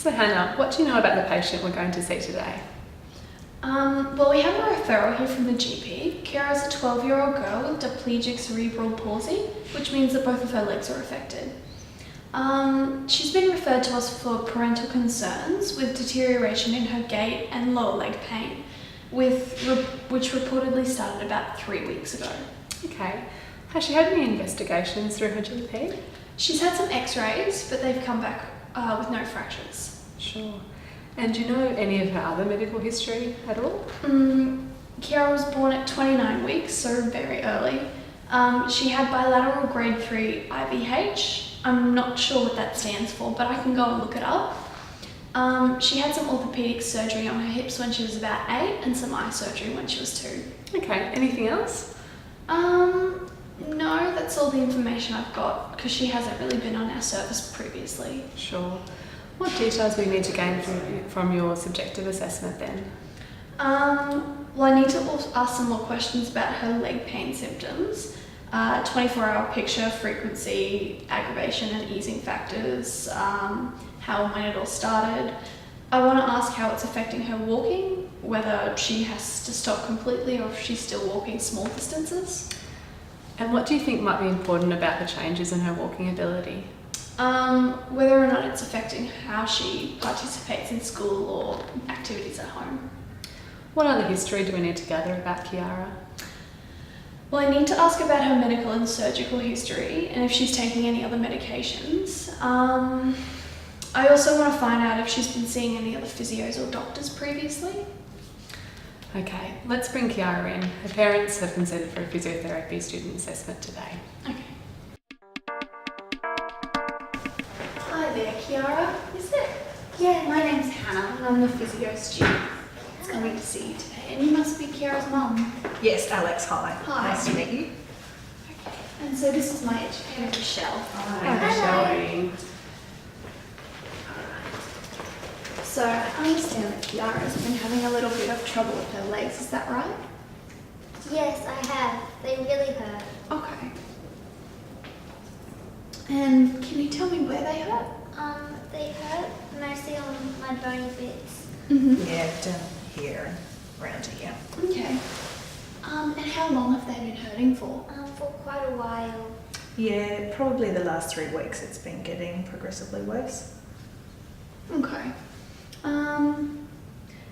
So Hannah, what do you know about the patient we're going to see today? Well, we have a referral here from the GP. Kiara's a 12-year-old girl with diplegic cerebral palsy, which means that both of her legs are affected. She's been referred to us for parental concerns with deterioration in her gait and lower leg pain, which reportedly started about 3 weeks ago. Okay. Has she had any investigations through her GP? She's had some x-rays, but they've come back with no fractures. Sure. And do you know any of her other medical history at all? Kiara was born at 29 weeks, so very early. She had bilateral grade 3 IVH. I'm not sure what that stands for, but I can go and look it up. She had some orthopedic surgery on her hips when she was about 8 and some eye surgery when she was 2. Okay, anything else? No, that's all the information I've got because she hasn't really been on our service previously. Sure. What details we need to gain from your subjective assessment then? Well, I need to ask some more questions about her leg pain symptoms, 24-hour picture, frequency, aggravation and easing factors, how and when it all started. I want to ask how it's affecting her walking, whether she has to stop completely or if she's still walking small distances. And what do you think might be important about the changes in her walking ability? Whether or not it's affecting how she participates in school or activities at home. What other history do we need to gather about Kiara? Well, I need to ask about her medical and surgical history and if she's taking any other medications. I also want to find out if she's been seeing any other physios or doctors previously. Okay, let's bring Kiara in. Her parents have considered for a physiotherapy student assessment today. Okay. Hi there, Kiara. Is it? Yeah, my name's Hannah and I'm the physio student. It's coming to see you today. And you must be Kiara's mum. Yes, Alex, hi. Hi. Nice to meet you. Okay. And so this is my educator, Richelle. Hi. So I understand that Kiara's been having a little bit of trouble with her legs, is that right? Yes, I have. They really hurt. Okay. And can you tell me where they hurt? They hurt mostly on my bony bits. Mm-hmm. Yeah, down here and around here. Okay. And how long have they been hurting for? For quite a while. Yeah, probably the last 3 weeks it's been getting progressively worse. Okay.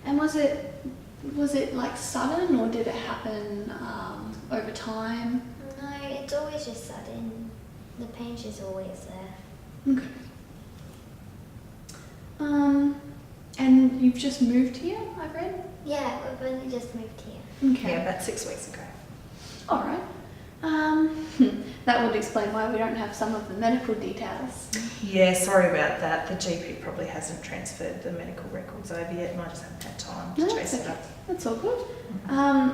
And was it like sudden or did it happen over time? No, it's always just sudden. The pain's just always there. Okay. And you've just moved here, I've read? Yeah, we've only just moved here. Okay. Yeah, about 6 weeks ago. All right. That would explain why we don't have some of the medical details. Yeah, sorry about that. The GP probably hasn't transferred the medical records over yet and I just haven't had time to No, chase that's it okay. up. That's all good.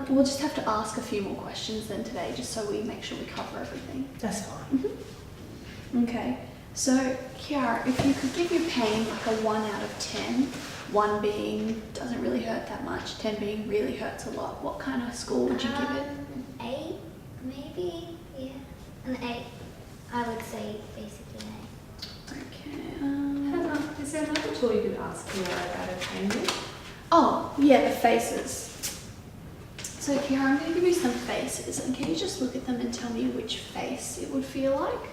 We'll just have to ask a few more questions then today, just so we make sure we cover everything. That's fine. Okay. So, Kiara, if you could give your pain like a 1 out of 10, 1 being doesn't really hurt that much, 10 being really hurts a lot, what kind of score would you give it? An 8, maybe? Yeah, an 8. I would say basically an 8. Okay. Hannah, is there another tool you could ask Kiara about her pain with? Oh, yeah, the faces. So, Kiara, I'm going to give you some faces, and can you just look at them and tell me which face it would feel like?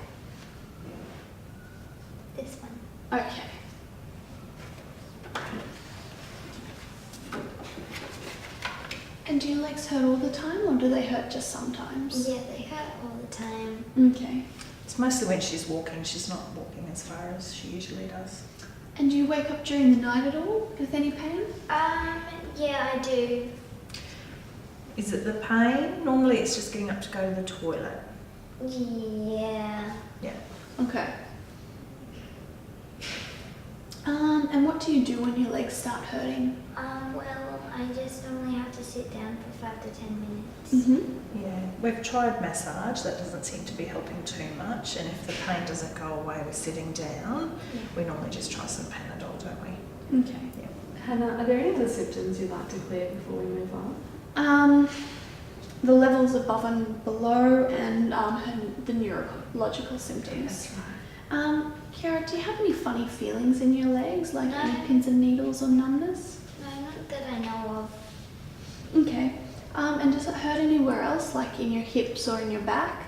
This one. Okay. And do your legs hurt all the time, or do they hurt just sometimes? Yeah, they hurt all the time. Okay. It's mostly when she's walking. She's not walking as far as she usually does. And do you wake up during the night at all with any pain? Yeah, I do. Is it the pain? Normally it's just getting up to go to the toilet. Yeah. Yeah. Okay. And what do you do when your legs start hurting? Well, I just normally have to sit down for 5 to 10 minutes. Mm-hmm. Yeah, we've tried massage. That doesn't seem to be helping too much. And if the pain doesn't go away with sitting down, we normally just try some Panadol, don't we? Okay. Yeah. Hannah, are there any other symptoms you'd like to clear before we move on? The levels above and below, and the neurological symptoms. That's right. Kiara, Kiara, do you have any funny feelings in your legs, like No. any pins and needles or numbness? No, not that I know of. Okay. And does it hurt anywhere else, like in your hips or in your back?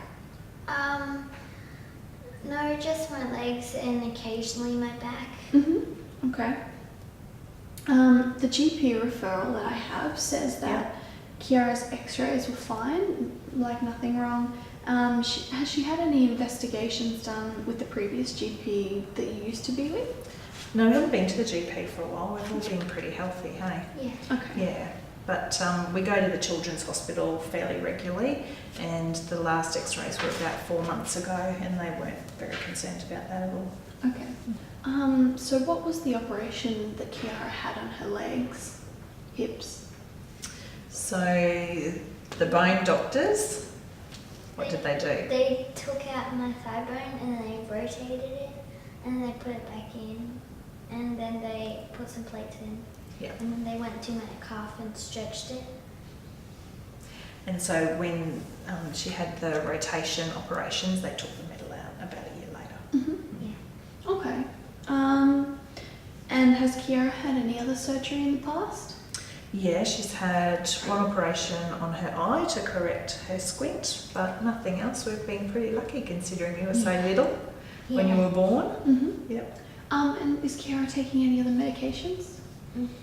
No, just my legs and occasionally my back. Okay. The GP referral that I have says that Kiara's x-rays were fine, like nothing wrong. Has she had any investigations done with the previous GP that you used to be with? No, we haven't been to the GP for a while. We've all been pretty healthy, hey? Yeah. Okay. Yeah, but we go to the Children's Hospital fairly regularly, and the last x-rays were about 4 months ago, and they weren't very concerned about that at all. Okay. So what was the operation that Kiara had on her legs, hips? So the bone doctors, what did they do? They took out my thigh bone and then they rotated it and then they put it back in and then they put some plates in. Yeah. And then they went to my calf and stretched it. And so when she had the rotation operations, they took the metal out about a year later. Yeah. Okay. And has Kiara had any other surgery in the past? Yeah, she's had one operation on her eye to correct her squint, but nothing else. We've been pretty lucky considering you were so little when you were born. Yep. And is Kiara taking any other medications?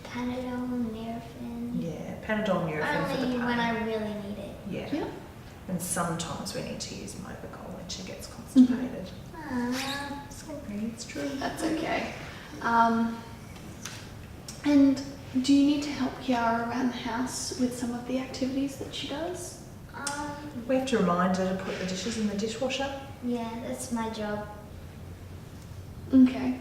Panadol, Nurofen. Yeah, Panadol, Nurofen for the Only pain. when I really need it. Yeah. Yeah. And sometimes we need to use Movicol when she gets constipated. Sorry, it's true. That's okay. And do you need to help Kiara around the house with some of the activities that she does? We have to remind her to put the dishes in the dishwasher. Yeah, that's my job. Okay.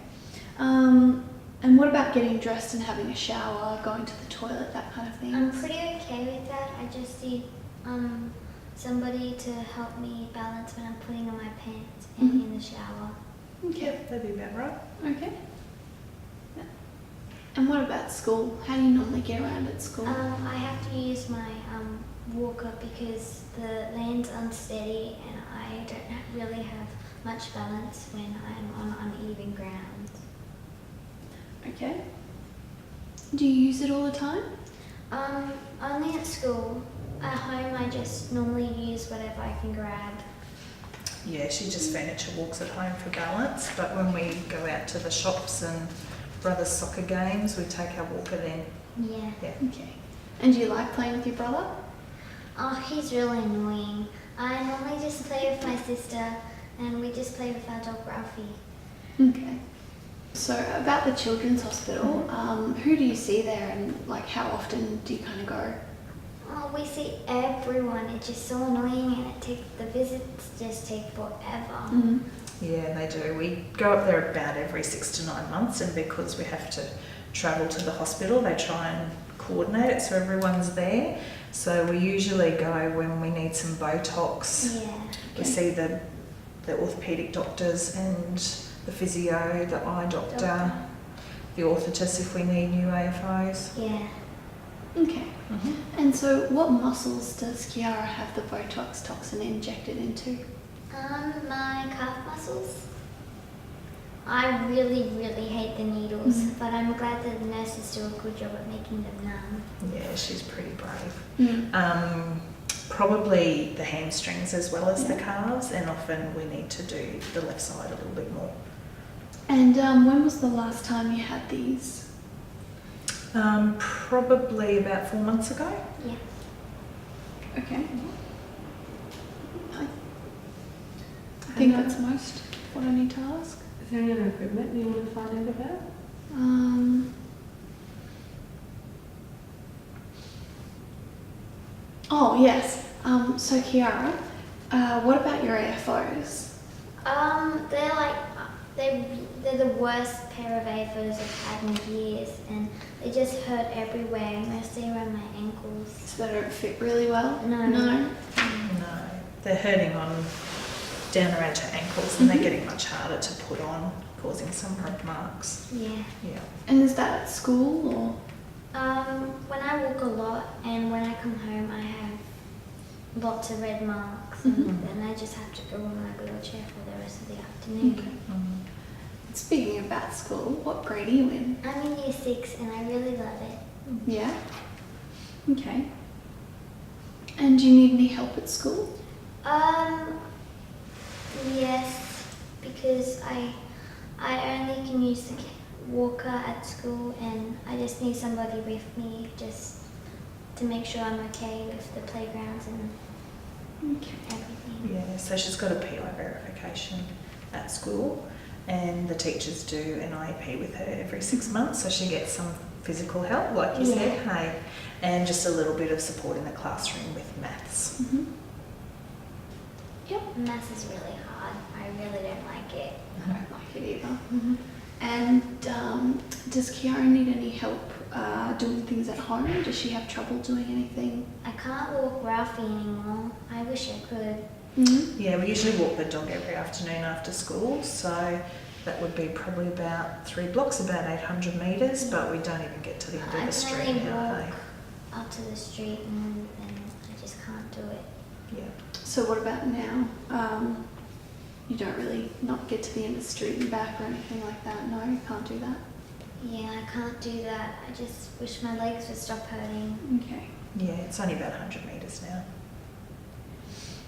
And what about getting dressed and having a shower, going to the toilet, that kind of thing? I'm pretty okay with that. I just need somebody to help me balance when I'm putting on my pants and in the shower. Okay. That'd be about right. Okay. Yeah. And what about school? How do you normally get around at school? I have to use my walker because the land's unsteady and I don't really have much balance when I'm on uneven ground. Okay. Do you use it all the time? Only at school. At home I just normally use whatever I can grab. Yeah, she just furniture walks at home for balance, but when we go out to the shops and brothers' soccer games, we take our walker then. Yeah. Okay. And do you like playing with your brother? Oh, he's really annoying. I normally just play with my sister and we just play with our dog Ralphie. Okay. So about the Children's Hospital, who do you see there and like how often do you kind of go? Oh, we see everyone. It's just so annoying and the visits just take forever. Yeah, they do. We go up there about every 6 to 9 months, and because we have to travel to the hospital, they try and coordinate it so everyone's there. So we usually go when we need some Botox. Yeah. We see the orthopaedic doctors and the physio, the eye doctor, the orthotist if we need new AFOs. Yeah. Okay. And so what muscles does Kiara have the Botox toxin injected into? My calf muscles. I really, really hate the needles, but I'm glad that the nurses do a good job at making them numb. Yeah, she's pretty brave. Probably the hamstrings as well as the calves, and often we need to do the left side a little bit more. And when was the last time you had these? Probably about 4 months ago. Yeah. Okay. I think that's most what I need to ask. Is there any other equipment you want to find out about? Oh yes. So Kiara, what about your AFOs? They're the worst pair of AFOs I've had in years, and they just hurt everywhere, mostly around my ankles. So they don't fit really well? No. No, they're hurting on down around her ankles, and they're getting much harder to put on, causing some red marks. Yeah. Yeah. And is that at school or? When I walk a lot and when I come home I have lots of red marks and I just have to go in my wheelchair for the rest of the afternoon. Speaking of that school, what grade are you in? I'm in year 6 and I really love it. Yeah? Okay. And do you need any help at school? Yes, because I only can use the walker at school and I just need somebody with me just to make sure I'm okay with the playgrounds and Okay. everything. Yeah, so she's got a PI verification at school, and the teachers do an IEP with her every 6 months, so she gets some physical help, like you said, hey, and just a little bit of support in the classroom with maths. Mm-hmm. Yep. Maths is really hard. I really don't like it. I don't like it either. And does Kiara need any help doing things at home? Does she have trouble doing anything? I can't walk Ralphie anymore. I wish I could. Mm-hmm. Yeah, we usually walk the dog every afternoon after school, so that would be probably about 3 blocks, about 800 metres, but we don't even get to the end of I the street can only now. walk up to the street and I just can't do it. Yeah. So what about now? You don't really not get to the end of the street and back or anything like that? No, you can't do that? Yeah, I can't do that. I just wish my legs would stop hurting. Okay. Yeah, it's only about 100 metres now.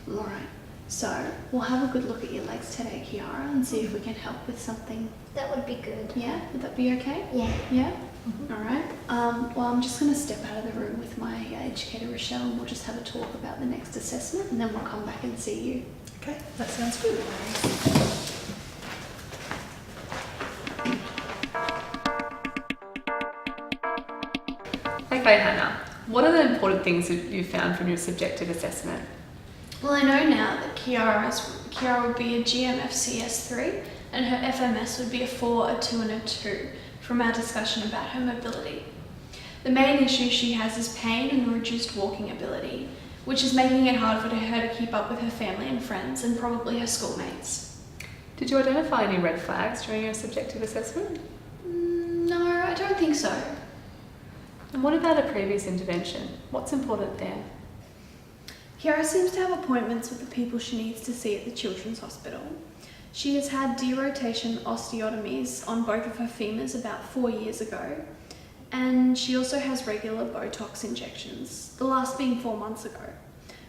All right. So we'll have a good look at your legs today, Kiara, and see if we can help with something. That would be good. Yeah? Would that be okay? Yeah. Yeah? All right. Well, I'm just going to step out of the room with my educator, Richelle, and we'll just have a talk about the next assessment, and then we'll come back and see you. Okay, that sounds good. Okay, Hannah, what are the important things that you found from your subjective assessment? Well, I know now that Kiara would be a GMFCS 3 and her FMS would be a 4, a 2 and a 2 from our discussion about her mobility. The main issue she has is pain and reduced walking ability, which is making it hard for her to keep up with her family and friends and probably her schoolmates. Did you identify any red flags during your subjective assessment? No, I don't think so. And what about a previous intervention? What's important there? Kiara seems to have appointments with the people she needs to see at the Children's Hospital. She has had derotation osteotomies on both of her femurs about 4 years ago, and she also has regular Botox injections, the last being 4 months ago,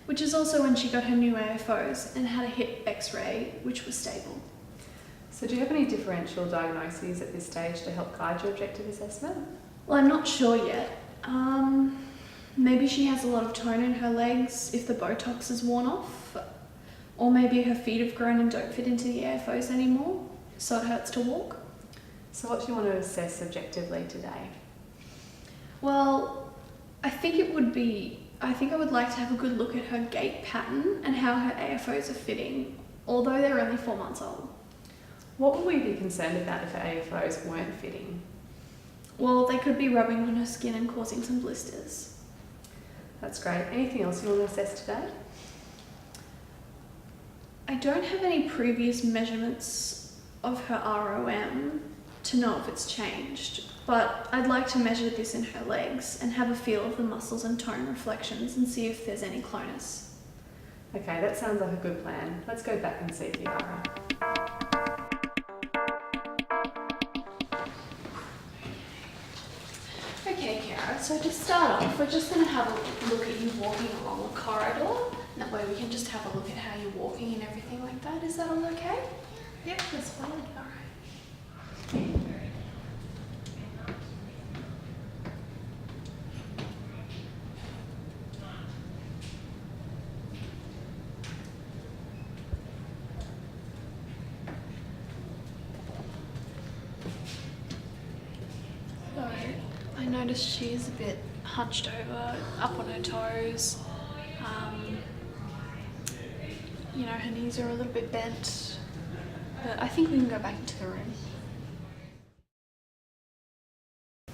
which is also when she got her new AFOs and had a hip x-ray, which was stable. So do you have any differential diagnoses at this stage to help guide your objective assessment? Well, I'm not sure yet. Maybe she has a lot of tone in her legs if the Botox is worn off, or maybe her feet have grown and don't fit into the AFOs anymore, so it hurts to walk. So what do you want to assess subjectively today? Well, I think I would like to have a good look at her gait pattern and how her AFOs are fitting, although they're only 4 months old. What would we be concerned about if her AFOs weren't fitting? Well, they could be rubbing on her skin and causing some blisters. That's great. Anything else you want to assess today? I don't have any previous measurements of her ROM to know if it's changed, but I'd like to measure this in her legs and have a feel of the muscles and tone reflections and see if there's any clonus. Okay, that sounds like a good plan. Let's go back and see Kiara. Okay, Kiara, so to start off, we're just going to have a look at you walking along the corridor. That way we can just have a look at how you're walking and everything like that. Is that all okay? Yep, that's fine. All right. So, I noticed she's a bit hunched over, up on her toes. You know, her knees are a little bit bent, but I think we can go back into the room.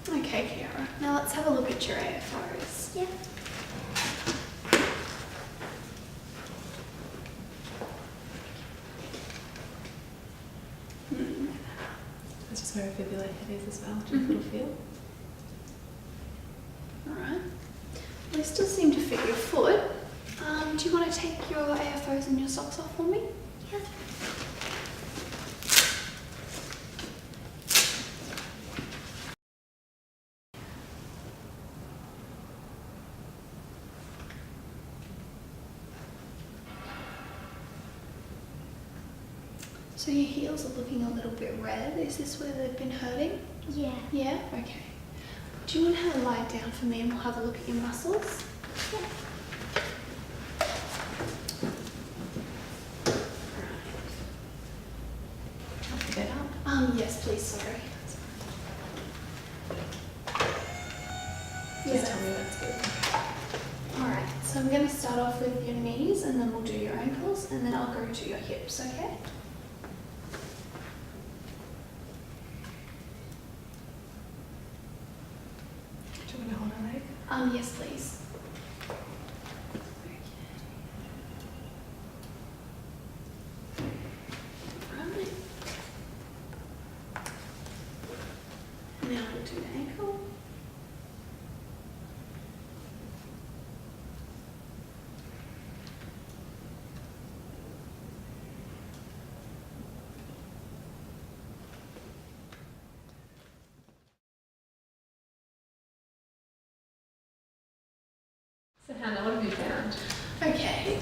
Okay, Kiara, now let's have a look at your AFOs. Yeah. That's just where her fibula head is as well. Do you feel feel? Alright. They still seem to fit your foot. Do you want to take your AFOs and your socks off for me? Yeah. So your heels are looking a little bit red. Is this where they've been hurting? Yeah. Yeah? Okay. Do you want to have a lie down for me and we'll have a look at your muscles? Yeah. Get up. Yes, please, sorry. Just tell me that's good. Alright, so I'm going to start off with your knees and then we'll do your ankles and then I'll go to your hips, okay? Do you want to hold a leg? Yes, please. Right. Now we'll do the ankle. So Hannah, what have you found? Okay,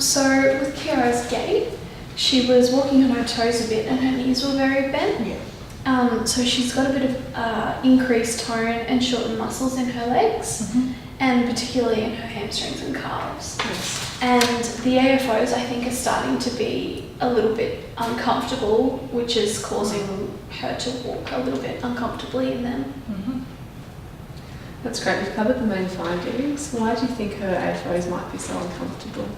so with Kiara's gait, she was walking on her toes a bit and her knees were very bent. Yeah. So she's got a bit of increased tone and shortened muscles in her legs, and particularly in her hamstrings and calves. Yes. And the AFOs, I think, are starting to be a little bit uncomfortable, which is causing her to walk a little bit uncomfortably in them. That's great. We've covered the main findings. Why do you think her AFOs might be so uncomfortable?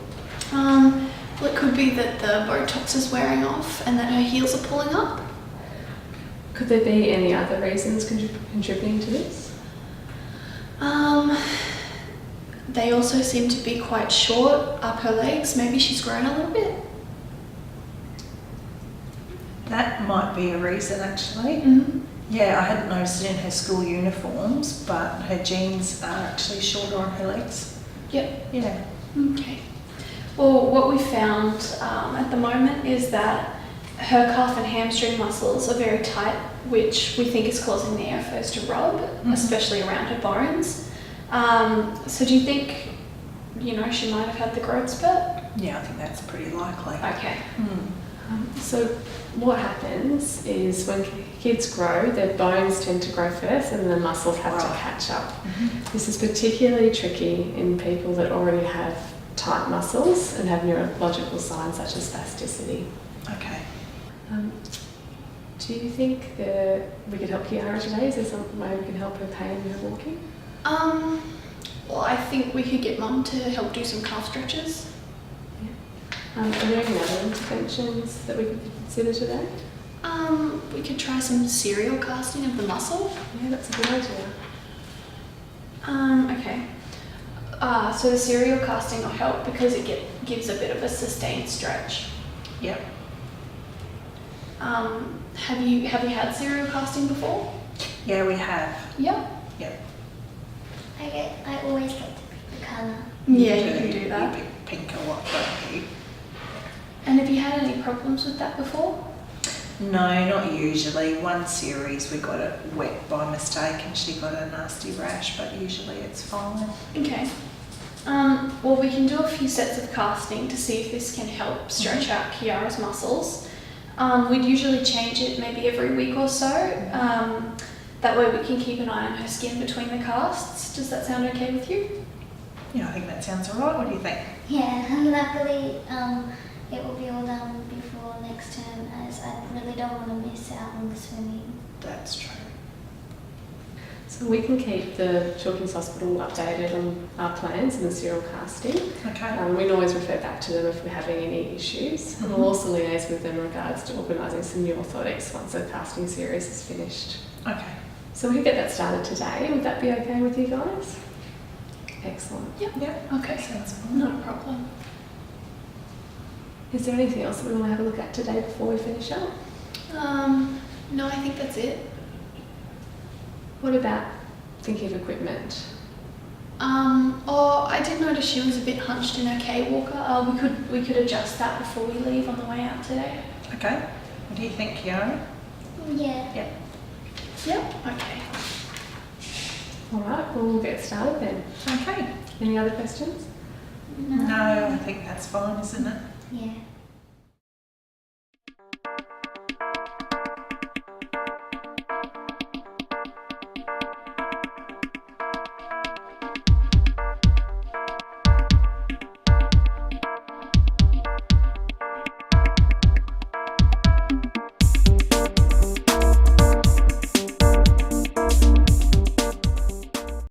Well, it could be that the Botox is wearing off and that her heels are pulling up. Could there be any other reasons contributing to this? They also seem to be quite short up her legs. Maybe she's grown a little bit. That might be a reason, actually. Mm-hmm. Yeah, I hadn't noticed it in her school uniforms, but her jeans are actually shorter on her legs. Yep. Yeah. Okay. Well, what we found at the moment is that her calf and hamstring muscles are very tight, which we think is causing the AFOs to rub, especially around her bones. So do you think, she might have had the growth spurt? Yeah, I think that's pretty likely. Okay. So what happens is when kids grow, their bones tend to grow first and the muscles have to catch up. This is particularly tricky in people that already have tight muscles and have neurological signs such as spasticity. Okay. Do you think that we could help Kiara today? Is there some way we can help her pain her walking? Well, I think we could get Mum to help do some calf stretches. Are there any other interventions that we could consider today? We could try some serial casting of the muscle. Yeah, that's a good idea. Okay. So the serial casting will help because it gives a bit of a sustained stretch. Yep. Have you had serial casting before? Yeah, we have. Yeah. Yep. I always get to pick the colour. Yeah, you can do that. You pick pink or what, don't you? And have you had any problems with that before? No, not usually. One series we got it wet by mistake and she got a nasty rash, but usually it's fine. Okay. Well, we can do a few sets of casting to see if this can help stretch out Kiara's muscles. We'd usually change it maybe every week or so. That way we can keep an eye on her skin between the casts. Does that sound okay with you? Yeah, I think that sounds all right. What do you think? Yeah, and luckily it will be all done before next term, as I really don't want to miss out on the swimming. That's true. So we can keep the Children's Hospital updated on our plans and the serial casting. Okay. We can always refer back to them if we're having any issues. And we'll also liaise with them in regards to organising some new orthotics once the casting series is finished. Okay. So we can get that started today. Would that be okay with you guys? Excellent. Yep. Okay. Sounds fine. Not a problem. Is there anything else that we want to have a look at today before we finish up? No, I think that's it. What about thinking of equipment? I did notice she was a bit hunched in her K-walker. We could adjust that before we leave on the way out today. Okay. What do you think, Kiara? Yeah. Yep. Yep. Okay. All right, well, we'll get started then. Okay. Any other questions? No, I think that's fine, isn't it? Yeah.